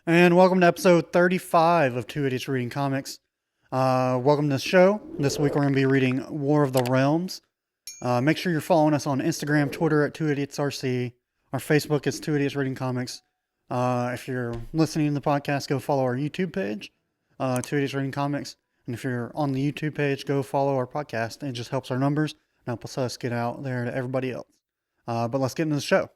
And welcome to episode 35 of Two Idiots Reading Comics. Welcome to the show. This week we're going to be reading War of the Realms. Make sure you're following us on Instagram, Twitter at Two Idiots RC. Our Facebook is Two Idiots Reading Comics. If you're listening to the podcast, go follow our YouTube page, Two Idiots Reading Comics. And if you're on the YouTube page, go follow our podcast. It just helps our numbers and helps us get out there to everybody else. But let's get into the show.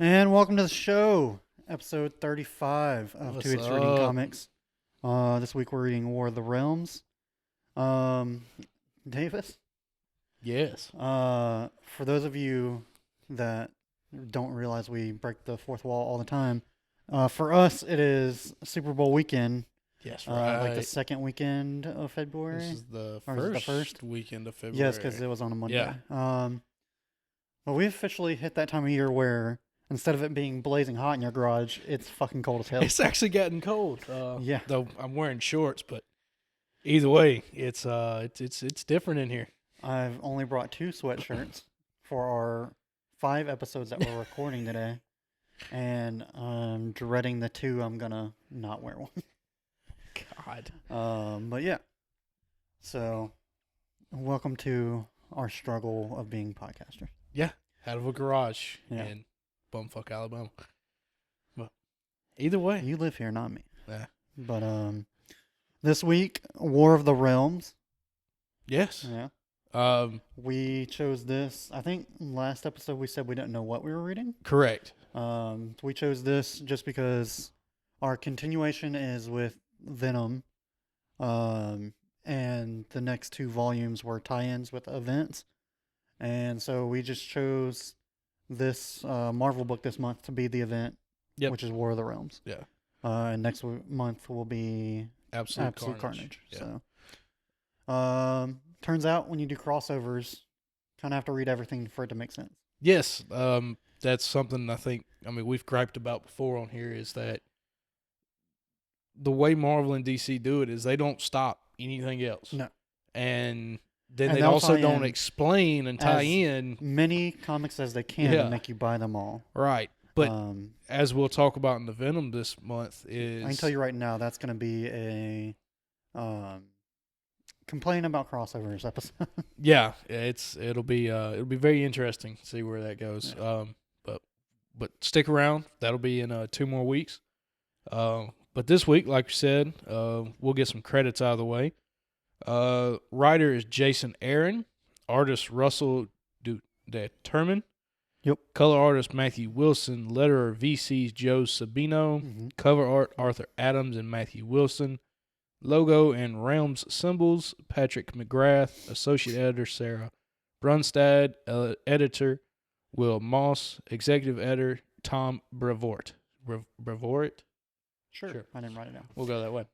And welcome to the show, episode 35 of Two Idiots Reading Comics. This week we're reading War of the Realms. Davis? Yes. For those of you that don't realize we break the fourth wall all the time, for us it is Super Bowl weekend. Yes, right. Like the second weekend of February. This is the first weekend of February. Yes, because it was on a Monday. Yeah. Well, we officially hit that time of year where instead of it being blazing hot in your garage, it's fucking cold as hell. It's actually gotten cold. Yeah. Though I'm wearing shorts, but either way, it's different in here. I've only brought 2 sweatshirts for our 5 episodes that we're recording today, and I'm dreading the 2 I'm gonna not wear one. God. But yeah. So, welcome to our struggle of being podcasters. Yeah. Out of a garage Yeah. in bumfuck Alabama. But either way. You live here, not me. Yeah. But this week, War of the Realms. Yes. Yeah. We chose this. I think last episode we said we didn't know what we were reading. Correct. We chose this just because our continuation is with Venom. And the next 2 volumes were tie-ins with events. And so we just chose this Marvel book this month to be the event, which is War of the Realms. Yeah. And next month will be Absolute Carnage. Yeah. So, turns out when you do crossovers, kind of have to read everything for it to make sense. Yes. That's something we've griped about before on here is that the way Marvel and DC do it is they don't stop anything else. No. And then they also don't explain and tie in many comics as they can to make you buy them all. Right. But as we'll talk about in the Venom this month is... I can tell you right now, that's going to be a complain about crossovers episode. Yeah, it'll be very interesting to see where that goes. Yeah. But stick around. That'll be in 2 more weeks. But this week, like you said, we'll get some credits out of the way. Writer is Jason Aaron. Artist Russell Determin. Yep. Color artist Matthew Wilson. Letterer VC's Joe Sabino. Mm-hmm. Cover art Arthur Adams and Matthew Wilson. Logo and Realms symbols Patrick McGrath. Associate editor Sarah Brunstad. Editor Will Moss. Executive editor Tom Brevoort. Brevoort? Sure. I didn't write it down. We'll go that way.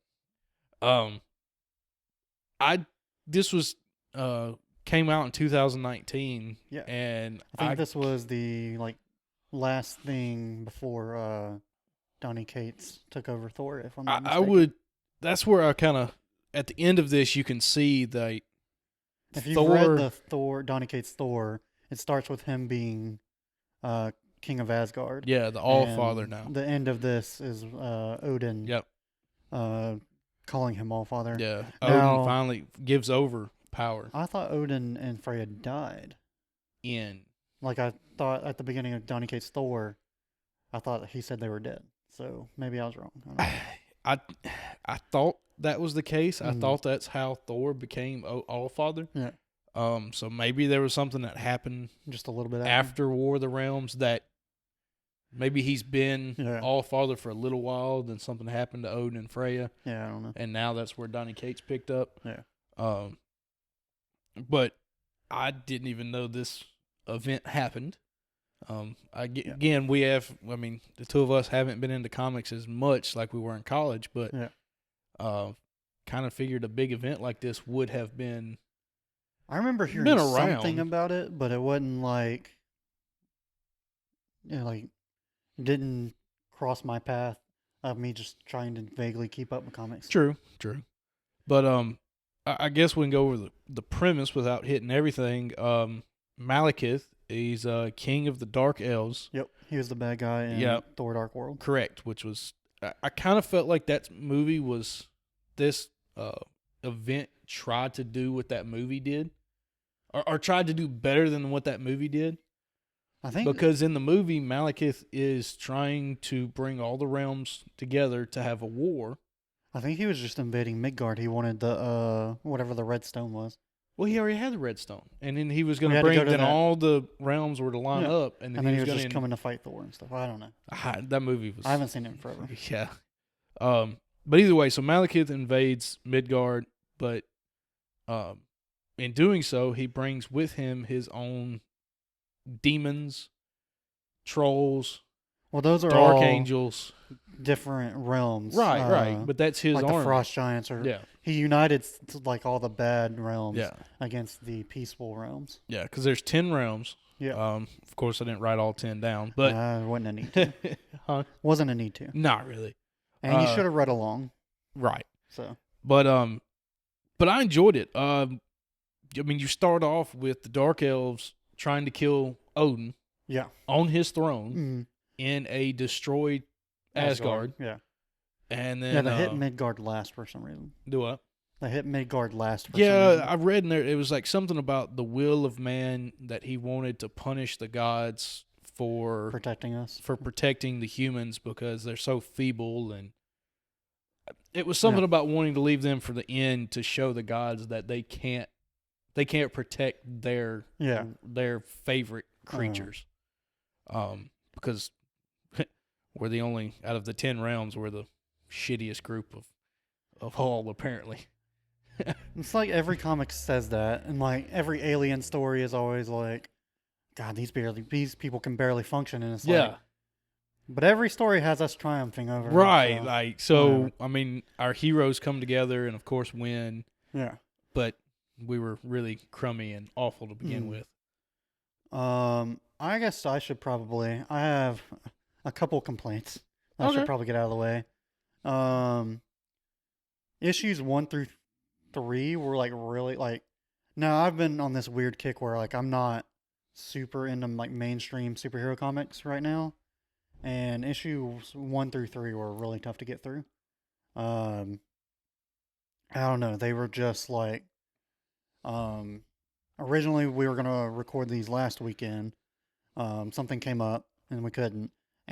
This was came out in 2019. Yeah. And I think this was the last thing before Donny Cates took over Thor, if I'm not mistaken. That's where I kind of at the end of this you can see the if you've read the Donny Cates Thor, it starts with him being King of Asgard. Yeah, the All-Father now. The end of this is Odin. Yep. Calling him All-Father. Yeah. Now, Odin finally gives over power. I thought Odin and Freya died. I thought at the beginning of Donny Cates Thor, I thought he said they were dead. So maybe I was wrong. I thought that was the case. I thought that's how Thor became All-Father. Yeah. So maybe there was something that happened just a little bit after War of the Realms that maybe he's been All-Father for a little while, then something happened to Odin and Freya. Yeah, I don't know. And now that's where Donny Cates picked up. Yeah. But I didn't even know this event happened. Again, we have, the 2 of us haven't been into comics as much like we were in college, but kind of figured a big event like this would have been. I remember hearing something about it, but it wasn't didn't cross my path of me just trying to vaguely keep up with comics. True. But I guess we can go over the premise without hitting everything. Malekith, he's king of the Dark Elves. Yep, he was the bad guy in Yep. Thor: Dark World. Correct, which was I kind of felt like that movie was this event tried to do what that movie did, or tried to do better than what that movie did. I think Because in the movie, Malekith is trying to bring all the realms together to have a war. I think he was just invading Midgard. He wanted the whatever the red stone was. Well, he already had the redstone, and then he was going We to had to bring. go to Then that. all the realms were to line Yeah. up, and then And then he was going just coming to fight Thor and stuff. I don't know. That movie was. I haven't seen it in forever. Yeah. But either way, so Malekith invades Midgard, but in doing so, he brings with him his own demons, trolls, Well, those are dark all angels. different realms. Right. But that's his like army. the Frost Giants, or Yeah. he united like all the bad realms Yeah. against the peaceful realms. Yeah, because there's 10 realms. Yeah. Of course, I didn't write all 10 down, but Wasn't a need to. huh? Wasn't a need to. Not really. And you should have read along. Right. So. But I enjoyed it. I mean, you start off with the Dark Elves trying to kill Odin. Yeah. On his throne Mm. in a destroyed Asgard. Yeah. And then Yeah, they hit Midgard last for some reason. do what? They hit Midgard last for some Yeah, reason. I read in there it was like something about the will of man that he wanted to punish the gods for Protecting us. protecting the humans because they're so feeble, and it was something about wanting to leave them for the end to show the gods that they can't protect their favorite creatures. Because we're the only out of the 10 realms, we're the shittiest group of all, apparently. It's like every comic says that, and like every alien story is always like, God, these people can barely function, and it's like, but every story has us triumphing over right. it, Like so, whatever. I mean, our heroes come together and of course win. Yeah. But we were really crummy and awful to begin with. I guess I should probably. I have a couple complaints. I should probably get out of the way. Issues 1 through 3 were like really like. Now I've been on this weird kick where like I'm not super into like mainstream superhero comics right now, and issues 1 through 3 were really tough to get through. I don't know. They were just like. Originally we were gonna record these last weekend. Something came up and we couldn't.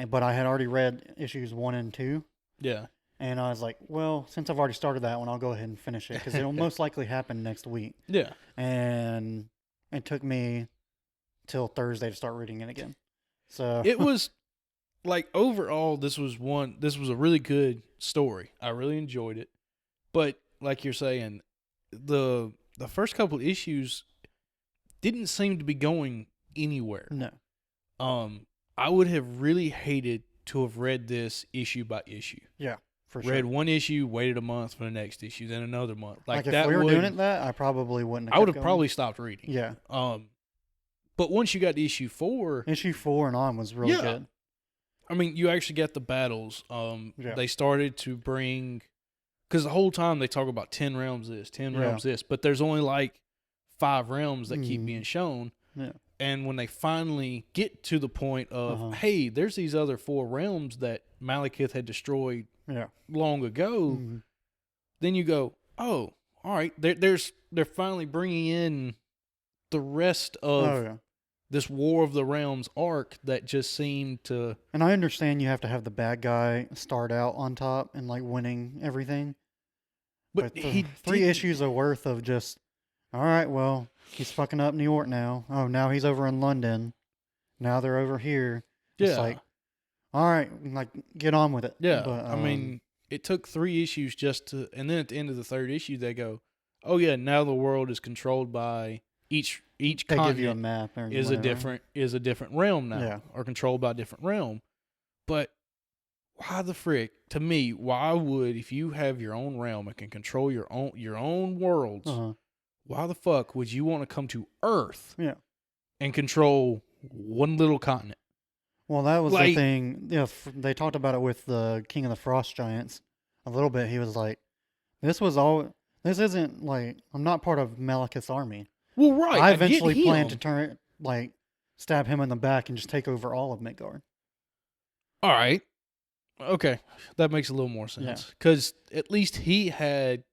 But I had already read issues 1 and 2. Yeah. And I was like, well, since I've already started that one, I'll go ahead and finish it because it'll most likely happen next week. Yeah. And it took me till Thursday to start reading it again. So It was like overall, this was a really good story. I really enjoyed it. But like you're saying, the first couple of issues didn't seem to be going anywhere. No. I would have really hated to have read this issue by issue. Yeah, for sure. Read one issue, waited a month for the next issue, then another month. Like if that we were would, doing it I probably wouldn't have I would have kept probably going. stopped reading. Yeah. But once you got to issue 4, Issue 4 and on was really good. I mean, you actually got the battles. They started to bring, because the whole time they talk about 10 realms this, 10 realms this, but there's only like 5 realms that keep being shown. Yeah. And when they finally get to the point of, hey, there's these other 4 realms that Malekith had destroyed long ago, then you go, oh, all right, they're finally bringing in the rest of this War of the Realms arc that just seemed to. And I understand you have to have the bad guy start out on top and like winning everything. But he 3 issues are worth of just, all right, well, he's fucking up New York now. Oh, now he's over in London. Now they're over here. It's like, all right, like get on with it. Yeah, but, I mean, it took 3 issues just to, and then at the end of the 3rd issue, they go, oh yeah, now the world is controlled by each they continent give you a map or is whatever. a different realm now, or controlled by a different realm. But why the frick? To me, why would, if you have your own realm and can control your own worlds, why the fuck would you want to come to Earth and control one little continent? Well, that was the thing. Yeah, they talked about it with the King of the Frost Giants a little bit. He was like, this This isn't like I'm not part of Malekith's army. Well, right. I I get eventually plan to him. stab him in the back and just take over all of Midgard. All right. Okay. That makes a little more Yeah. sense. Because at least he had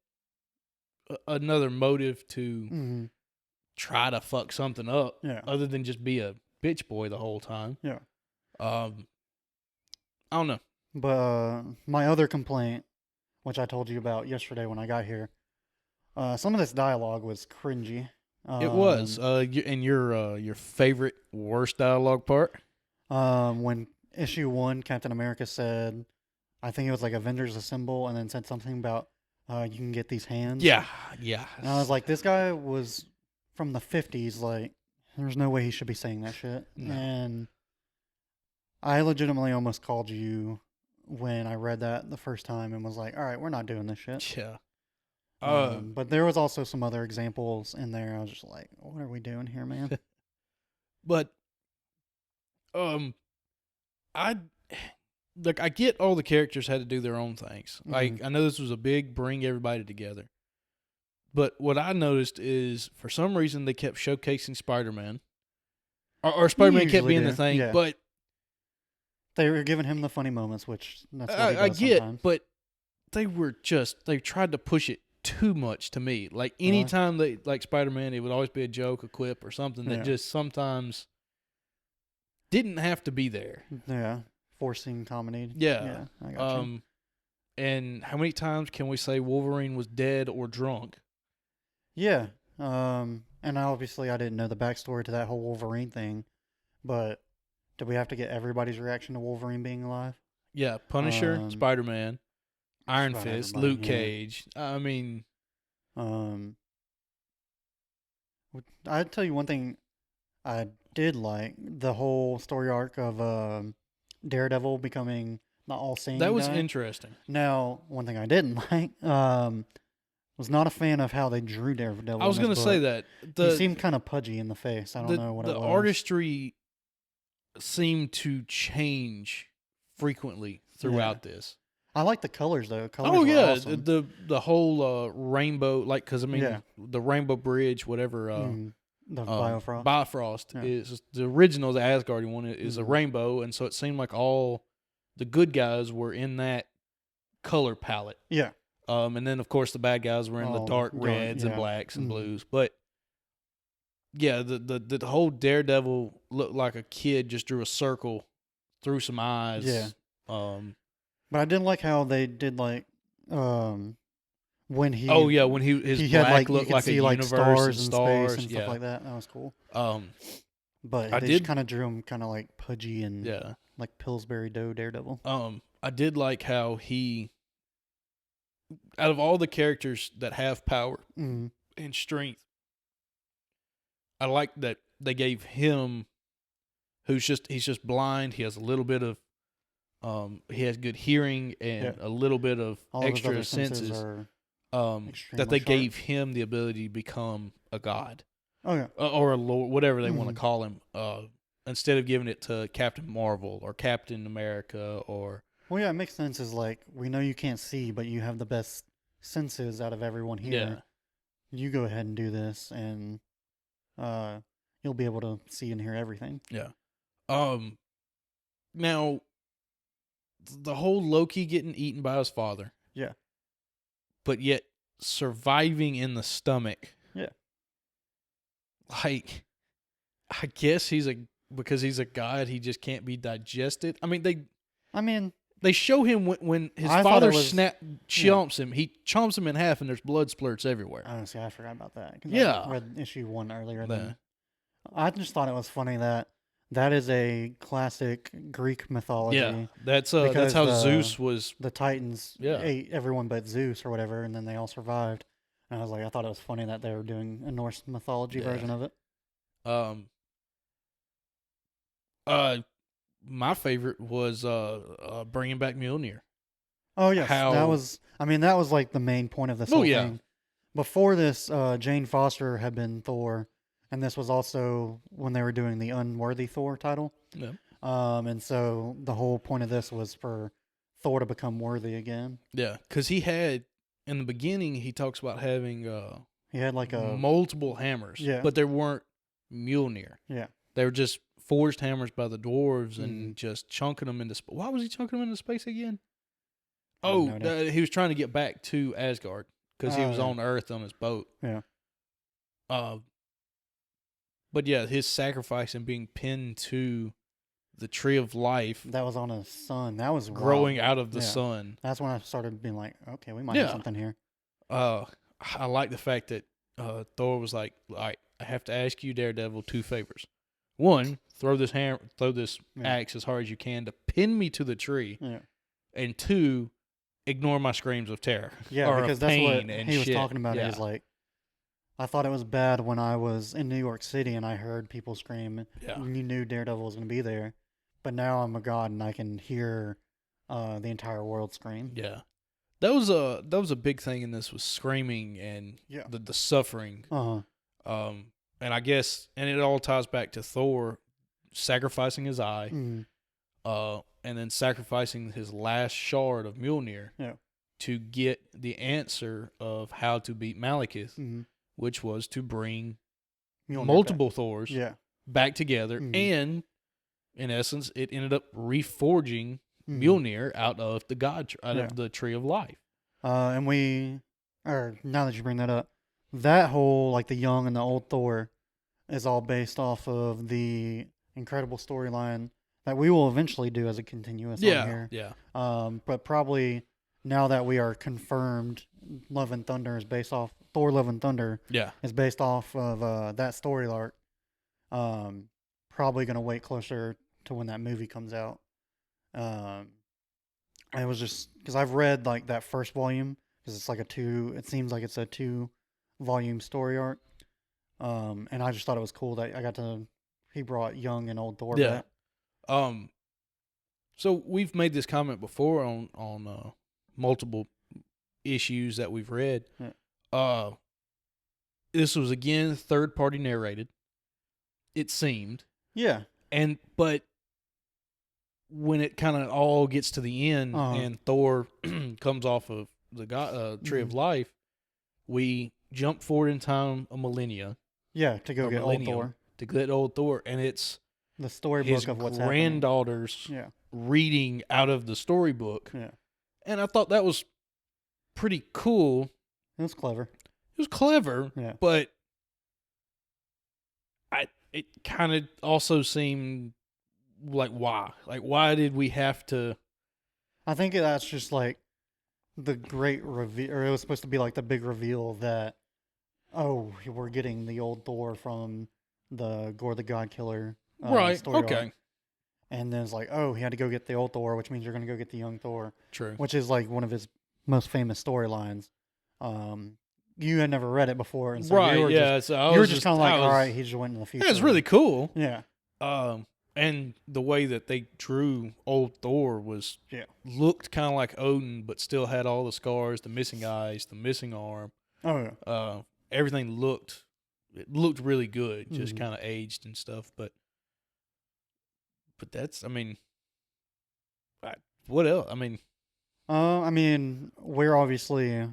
another motive to Mm-hmm. try to fuck something up Yeah. other than just be a bitch boy the whole time. Yeah. I don't know. But my other complaint, which I told you about yesterday when I got here, some of this dialogue was cringy. It was. And your favorite worst dialogue part? When issue 1, Captain America said, I think it was like Avengers Assemble, and then said something about you can get these hands. Yeah. And I was like, this guy was from the 50s. Like, there's no way he should be saying that shit. No. And I legitimately almost called you when I read that the first time and was like, all right, we're not doing this shit. Yeah. But there was also some other examples in there. I was just like, what are we doing here, man? But I get all the characters had to do their own things. Mm-hmm. Like I know this was a big bring everybody together. But what I noticed is for some reason they kept showcasing Spider-Man. Or Spider-Man kept being the thing, yeah. but they were giving him the funny moments, which that's what he does I get, sometimes. but they tried to push it too much to me. Like anytime they like Spider-Man, it would always be a joke, a quip, or something that just sometimes didn't have to be there. Yeah, forcing comedy. Yeah, I got you. And how many times can we say Wolverine was dead or drunk? Yeah, and obviously I didn't know the backstory to that whole Wolverine thing, but did we have to get everybody's reaction to Wolverine being alive? Yeah, Punisher, Spider-Man, Iron Fist, Luke Cage. I mean, I'd tell you one thing I did like, the whole story arc of Daredevil becoming the all-seeing that was guy. interesting. Now, one thing I didn't like, was not a fan of how they drew Daredevil. I was going to say that. He seemed kind of pudgy in the face. I don't know what it was. The artistry seemed to change frequently throughout this. I like the colors though. Colors oh yeah, awesome. the whole rainbow, like because I mean the Rainbow Bridge, whatever. The Bifrost. Bifrost is the original. The Asgardian one is a rainbow, and so it seemed like all the good guys were in that color palette. Yeah. And then of course the bad guys were in the dark reds and blacks and blues. But yeah, the whole Daredevil looked like a kid just drew a circle through some eyes. Yeah. But I didn't like how they did when he when his he black had looked like a like universe stars and stuff like that. That was cool. But they just kind of drew him kind of like pudgy and like Pillsbury Dough Daredevil. I did like how he, out of all the characters that have power and strength, I like that they gave him, he's just blind. He has a little bit of, he has good hearing and a little bit of all extra of senses. That they gave him the ability to become a god. Oh yeah, or a lord, whatever they want to call him. Instead of giving it to Captain Marvel or Captain America or. Well, yeah, it makes sense. Is like we know you can't see, but you have the best senses out of everyone here. Yeah. You go ahead and do this, and you'll be able to see and hear everything. Yeah. Now, the whole Loki getting eaten by his father. Yeah. But yet surviving in the stomach. Yeah. Like, I guess because he's a god, he just can't be digested. I mean, they show him when his father chomps him. He chomps him in half, and there's blood splurts everywhere. Honestly, I forgot about that. Yeah. I read issue 1 earlier. I just thought it was funny that is a classic Greek mythology. Yeah, that's how Zeus was. The Titans ate everyone but Zeus or whatever, and then they all survived. And I was like, I thought it was funny that they were doing a Norse mythology version of it. My favorite was bringing back Mjolnir. Oh yes, that was like the main point of this whole thing. Before this, Jane Foster had been Thor, and this was also when they were doing the Unworthy Thor title. Yeah. And so the whole point of this was for Thor to become worthy again. Yeah, because he had in the beginning he talks about having He had like a multiple hammers, Yeah. but they weren't Mjolnir. yeah. They were just forged hammers by the dwarves and just chunking them into space. Why was he chunking them into space again? Oh, he was trying to get back to Asgard because he was on Earth on his boat. Yeah. But yeah, his sacrifice and being pinned to the tree of life That was on his sun. That was growing wild. out of the sun. That's when I started being like, okay, we might have something here. I like the fact that Thor was like, all right, I have to ask you, Daredevil, 2 favors. One, throw this axe as hard as you can to pin me to the tree. Yeah. And 2, ignore my screams of terror. Yeah, or because of that's pain what and he was shit. talking about. It was like, I thought it was bad when I was in New York City and I heard people scream. Yeah. You knew Daredevil was going to be there. But now I'm a god and I can hear the entire world scream. Yeah. That was a big thing in this was screaming and the suffering. Uh-huh. And I guess it all ties back to Thor sacrificing his eye. Mm-hmm. And then sacrificing his last shard of Mjolnir to get the answer of how to beat Malekith, which was to bring Mjolnir multiple back. Thors back together. And in essence, it ended up reforging Mjolnir out of the Tree of Life. And now that you bring that up, that whole, like the young and the old Thor is all based off of the incredible storyline that we will eventually do as a continuous on here. Yeah. But probably now that we are confirmed, Love and Thunder is based off Thor: Love and Thunder. Yeah. Is based off of that story arc. Probably gonna wait closer to when that movie comes out. It was just because I've read like that first volume because it's like it seems like it's a 2-volume story arc. And I just thought it was cool that he brought young and old Thor back. So we've made this comment before on multiple issues that we've read. Yeah. This was again third party narrated. It seemed. Yeah. But when it kind of all gets to the end and Thor comes off of the tree of life, we jump forward in time a millennia. Yeah, to go get old Thor. To get old Thor, and it's the storybook of what's happening. His granddaughters reading out of the storybook. Yeah. And I thought that was pretty cool. It was clever. Yeah. But it kind of also seemed like why? Like, why did we have to? I think that's just like the great reveal, or it was supposed to be like the big reveal that, oh, we're getting the old Thor from the Gore the God Killer. Story arc. And then it's like, oh, he had to go get the old Thor, which means you're going to go get the young Thor. True. Which is like one of his most famous storylines. You had never read it before, and so you were just kind of like, all right, he just went in the future. Yeah, it's really cool. Yeah. And the way that they drew old Thor looked kind of like Odin, but still had all the scars, the missing eyes, the missing arm. Oh yeah. Everything looked really good, just kind of aged and stuff. But that's, I mean, what else? I mean, we're obviously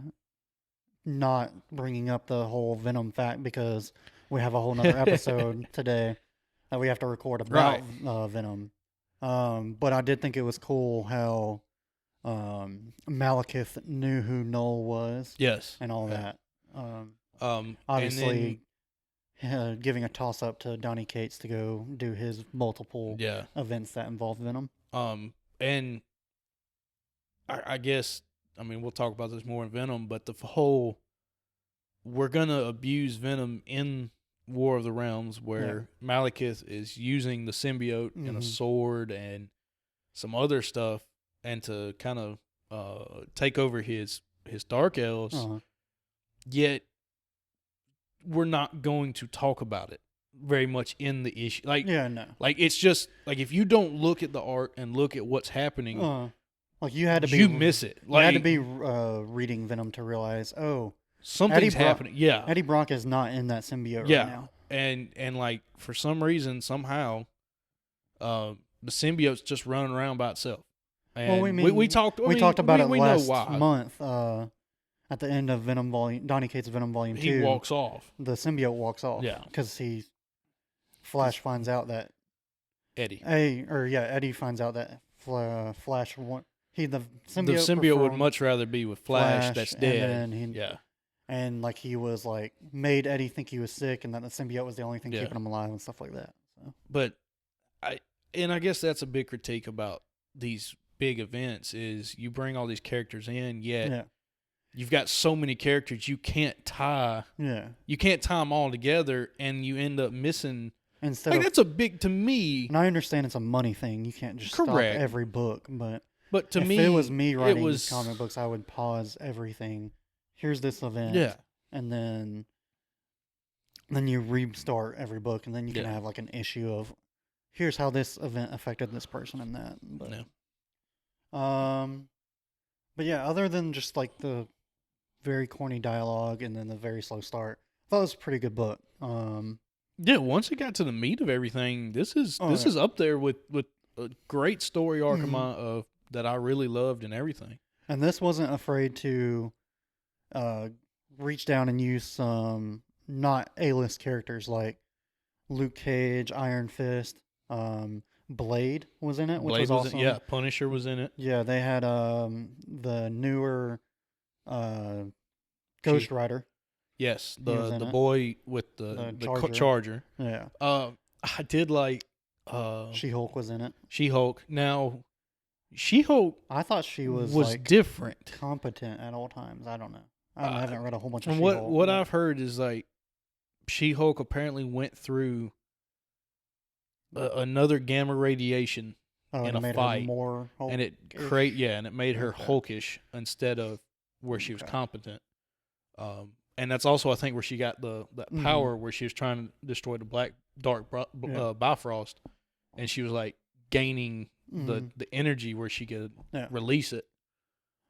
not bringing up the whole Venom fact because we have a whole nother episode today that we have to record about Venom. But I did think it was cool how Malekith knew who Null was. Yes. And all that. Obviously, giving a toss-up to Donny Cates to go do his multiple events that involve Venom. And I guess, I mean, we'll talk about this more in Venom, but the whole, we're going to abuse Venom in War of the Realms where Malekith is using the symbiote and a sword and some other stuff and to kind of take over his Dark Elves, yet we're not going to talk about it very much in the issue. Like, like it's just, like if you don't look at the art and look at what's happening, like you had to be, you miss it. Like, you had to be reading Venom to realize, oh, something's happening. Yeah, Eddie Brock is not in that symbiote right now. And like for some reason, somehow, the symbiote's just running around by itself. And we talked about it last month. at the end of Venom Volume, Donny Cates Venom Volume 2, he walks off. the symbiote walks off. Yeah. Because Flash finds out that Eddie. Eddie finds out that Flash the symbiote would much rather be with Flash that's dead. And like he was like made Eddie think he was sick, and that the symbiote was the only thing keeping him alive and stuff like that. So. But I guess that's a big critique about these big events is you bring all these characters in, yet you've got so many characters you can't tie. Yeah, you can't tie them all together, and you end up missing. That's a big to me. And I understand it's a money thing. You can't just stop every book, but to me, if it was me writing comic books, I would pause everything. Here's this event, and then you restart every book, and then you can have like an issue of here's how this event affected this person and that. But yeah, other than just like the very corny dialogue and then the very slow start, I thought it was a pretty good book. Once it got to the meat of everything, this is up there with a great story arc of that I really loved and everything. And this wasn't afraid to reach down and use some not A-list characters like Luke Cage, Iron Fist, Blade was in it, which was awesome. Punisher was in it. Yeah, they had the newer Ghost Rider. Yes, the boy with the Charger. Yeah. I did like She-Hulk was in it. She-Hulk. Now, She-Hulk I thought she was like different. Competent at all times. I don't know. I haven't read a whole bunch of She-Hulk. What I've heard is like She-Hulk apparently went through another gamma radiation in a fight, and it made her Hulkish instead of where she was competent. And that's also I think where she got that power where she was trying to destroy the dark Bifrost, and she was like gaining the energy where she could release it.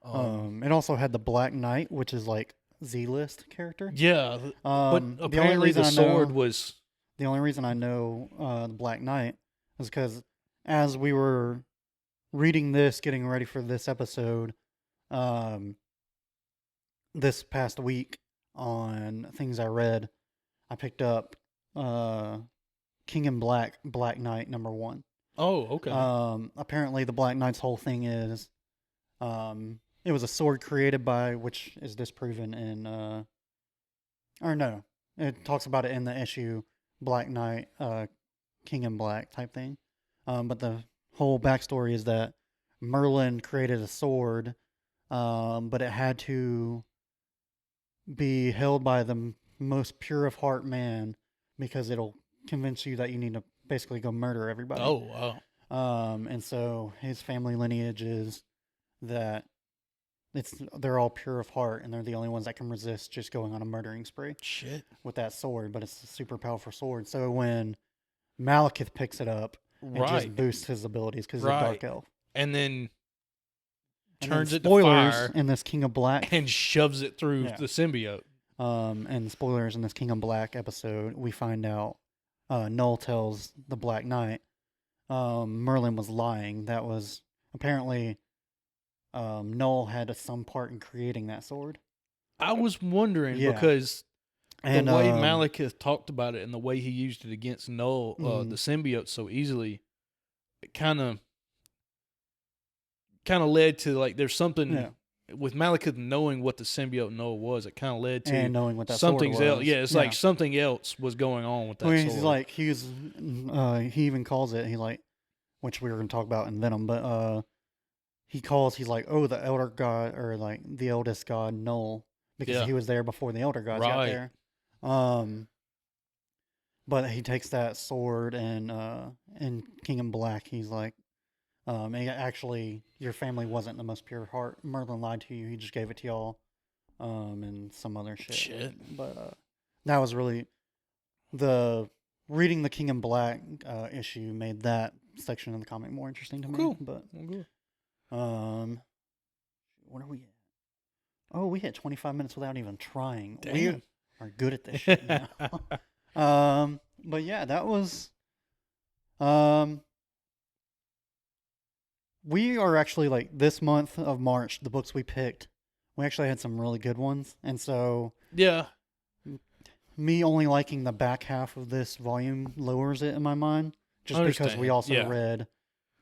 It also had the Black Knight, which is like Z-list character. Yeah, but apparently the sword was. The only reason I know the Black Knight is because as we were reading this, getting ready for this episode, this past week on things I read, I picked up King in Black, Black Knight #1. Oh, okay. Apparently the Black Knight's whole thing is it was a sword created by, which is disproven in, or no, it talks about it in the issue Black Knight, King in Black type thing. But the whole backstory is that Merlin created a sword, but it had to be held by the most pure of heart man because it'll convince you that you need to basically go murder everybody. Oh, wow. And so his family lineage is that they're all pure of heart, and they're the only ones that can resist just going on a murdering spree. Shit. With that sword, but it's a super powerful sword. So when Malekith picks it up, it just boosts his abilities because he's a dark elf. And then turns it to fire in this King of Black and shoves it through the symbiote. And spoilers in this King of Black episode, we find out Null tells the Black Knight Merlin was lying. That was apparently Null had some part in creating that sword. I was wondering because the way Malekith talked about it and the way he used it against Null, the symbiote, so easily, it kind of led to like there's something with Malekith knowing what the symbiote Null was. It kind of led to and knowing what that something sword was. else. Yeah, it's like something else was going on with that sword. He's like he even calls it which we were going to talk about in Venom, but he's like, oh, the elder god, or like the eldest god Null, because he was there before the elder gods got there. But he takes that sword and in King in Black, he's like, actually, your family wasn't the most pure heart. Merlin lied to you. He just gave it to y'all, and some other shit. But that was really reading the King in Black issue made that section of the comic more interesting to me. Cool. But what are we at? Oh, we hit 25 minutes without even trying. Damn. We are good at this shit now. But yeah, that was we are actually like this month of March, the books we picked we actually had some really good ones. And so Yeah. me only liking the back half of this volume lowers it in my mind, just because we Understand. also Yeah. read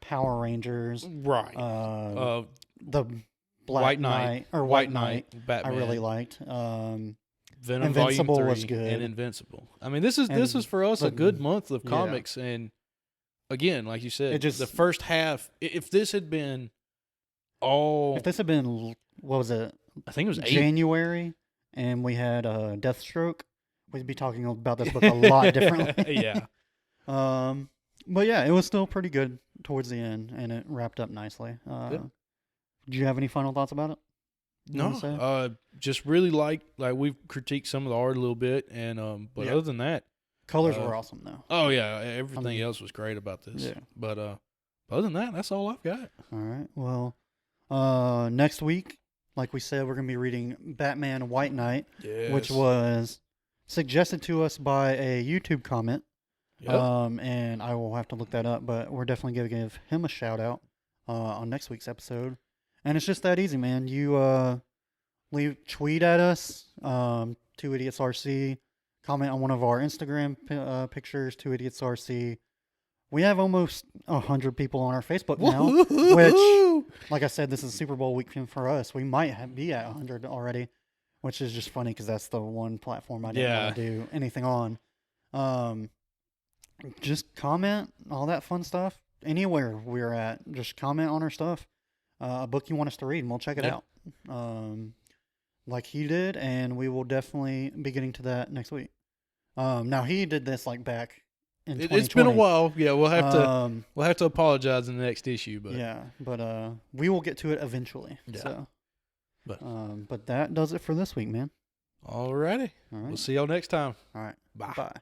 Power Rangers, Right. the Black White Knight, or White White Knight. I Batman. really liked. Venom Invincible Volume 3 was good. and Invincible. I mean, this is And for us a the- good month of yeah. comics, and again, like you said, It just- the first half. If this had been all, If this had been, what was it, I think it was 8. January, and we had Deathstroke, we'd be talking about this book a lot differently. Yeah. But yeah, it was still pretty good towards the end, and it wrapped up nicely. Do you have any final thoughts about it? You wanna say? No, just really like we've critiqued some of the art a little bit, and but Yeah. other than that, Colors were awesome, though. oh yeah, everything I mean, else was great about this. yeah. But other than that, that's all I've got. All right. Well, next week, like we said, we're going to be reading Batman White Knight, Yes. which was suggested to us by a YouTube comment. Yep. And I will have to look that up, but we're definitely going to give him a shout out on next week's episode. And it's just that easy, man. You tweet at us, 2IdiotsRC, comment on one of our Instagram pictures, 2IdiotsRC. We have almost 100 people on our Facebook now, which, like I said, this is Super Bowl weekend for us. We might be at 100 already, which is just funny because that's the one platform I didn't want to do anything on. Just comment, all that fun stuff. Anywhere we're at, just comment on our stuff. A book you want us to read, and we'll check it out. Like he did, and we will definitely be getting to that next week. Now he did this back in 2020. It's been a while. Yeah, we'll have to apologize in the next issue, but but we will get to it eventually. Yeah. So, but that does it for this week, man. alrighty. All right. We'll see y'all next time. All right. Bye. Bye.